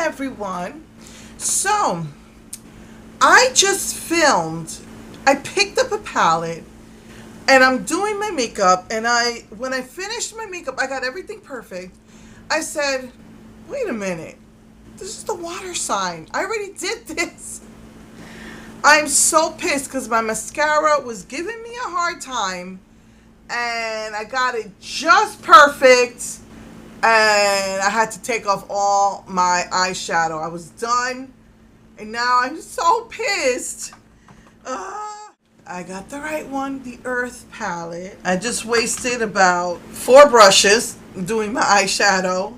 everyone. So, I just filmed, I picked up a palette and I'm doing my makeup, and when I finished my makeup, I got everything perfect. I said, wait a minute, this is the water sign. I already did this. I'm so pissed because my mascara was giving me a hard time and I got it just perfect. And I had to take off all my eyeshadow. I was done, and now I'm so pissed. I got the right one, the Earth palette. I just wasted about 4 brushes doing my eyeshadow.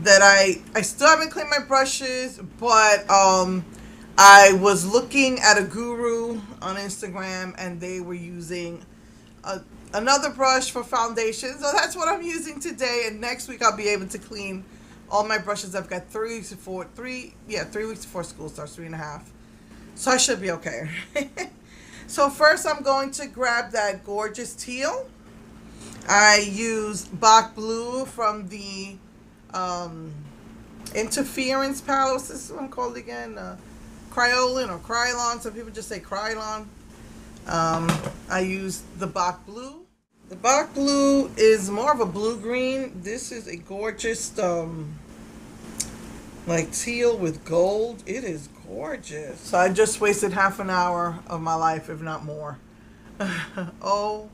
That I still haven't cleaned my brushes, but I was looking at a guru on Instagram, and they were using another brush for foundation, so that's what I'm using today. And next week I'll be able to clean all my brushes. I've got 3 weeks before 3 weeks before school starts, 3.5, so I should be okay. So first I'm going to grab that gorgeous teal. I use Bach Blue from the Interference palette. What's this one called again? Kryolan or Krylon. Some people just say Krylon. I use the Bach Blue. The Bach Blue is more of a blue-green. This is a gorgeous, like teal with gold. It is gorgeous. So I just wasted half an hour of my life, if not more. OMG.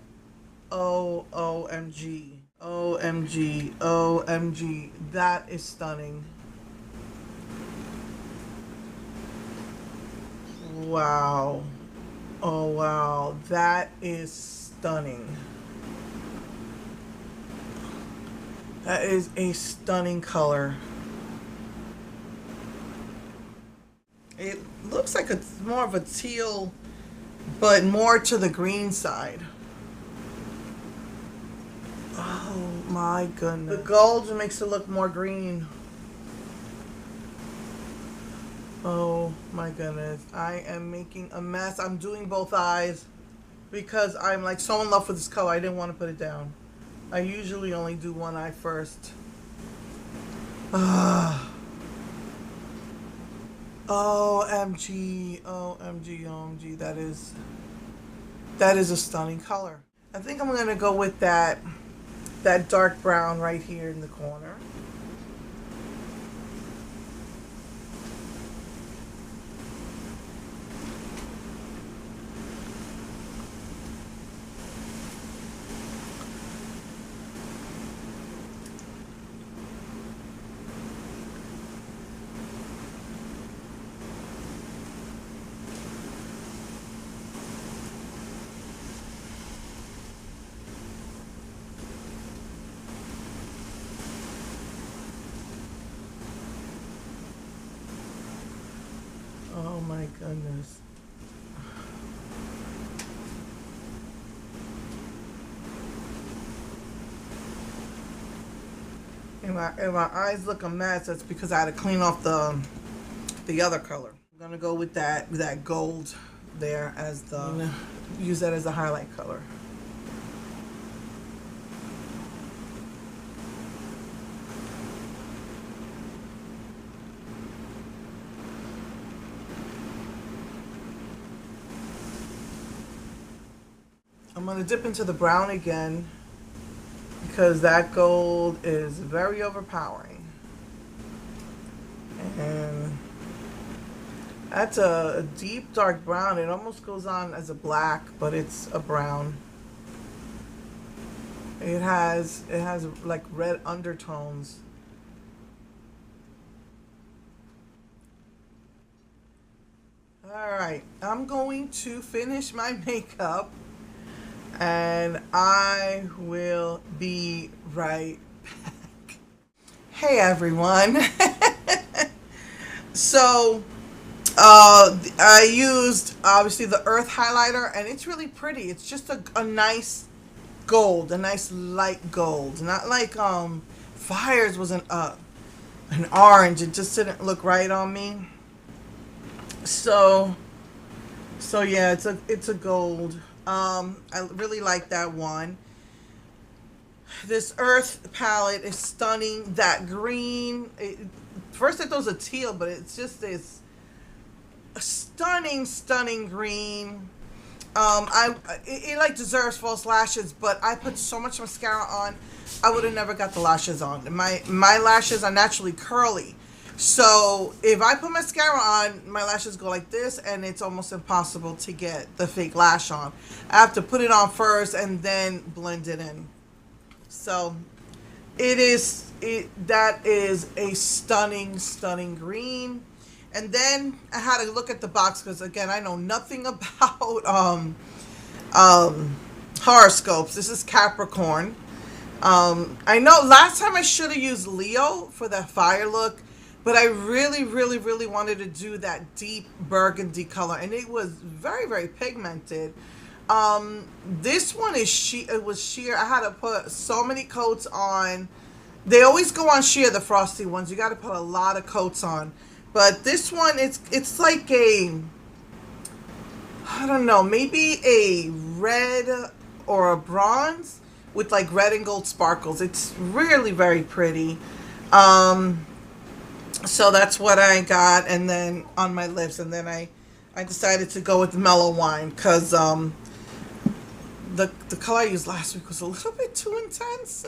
OMG. OMG. That is stunning. Wow. Oh wow, that is stunning. That is a stunning color. It looks like it's more of a teal, but more to the green side. Oh my goodness. The gold makes it look more green. Oh my goodness. I am making a mess. I'm doing both eyes because I'm like so in love with this color. I didn't want to put it down. I usually only do one eye first. OMG, OMG, OMG. That is a stunning color. I think I'm gonna go with that dark brown right here in the corner. Oh my goodness. And my eyes look a mess. That's because I had to clean off the other color. I'm gonna go with that gold there as use that as the highlight color. I'm going to dip into the brown again because that gold is very overpowering. And that's a deep dark brown. It almost goes on as a black, but it's a brown. It has like red undertones. Alright, I'm going to finish my makeup. And I will be right back. Hey everyone. So I used obviously the Earth highlighter, and it's really pretty. It's just a nice gold, a nice light gold. Not like Fires was an orange. It just didn't look right on me. So yeah, it's a gold. I really like that one. This Earth palette is stunning. That green, first I thought it was a teal, but it's just this stunning, stunning green. It like deserves false lashes, but I put so much mascara on, I would have never got the lashes on. My lashes are naturally curly, so if I put mascara on, my lashes go like this, and it's almost impossible to get the fake lash on. I have to put it on first and then blend it in. So that is a stunning, stunning green. And then I had to look at the box because, again, I know nothing about horoscopes. This is Capricorn. I know last time I should have used Leo for that fire look, but I really, really, really wanted to do that deep burgundy color, and it was very, very pigmented. This one is it was sheer. I had to put so many coats on. They always go on sheer, the frosty ones. You got to put a lot of coats on. But this one, it's like I don't know, maybe a red or a bronze with like red and gold sparkles. It's really very pretty. So that's what I got, and then on my lips, and then I decided to go with mellow wine because the color I used last week was a little bit too intense.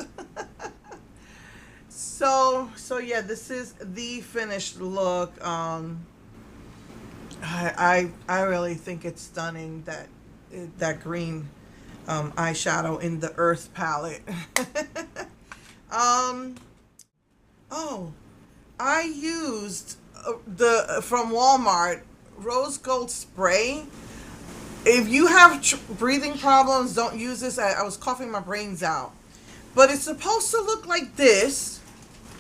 So yeah, this is the finished look. I really think it's stunning, that green eyeshadow in the Earth palette. Oh, I used from Walmart rose gold spray. If you have breathing problems, don't use this. I was coughing my brains out. But it's supposed to look like this.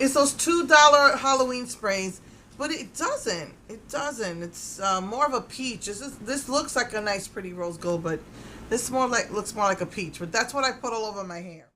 It's those $2 Halloween sprays, but it doesn't. It doesn't. It's more of a peach. This looks like a nice, pretty rose gold, but this looks more like a peach. But that's what I put all over my hair.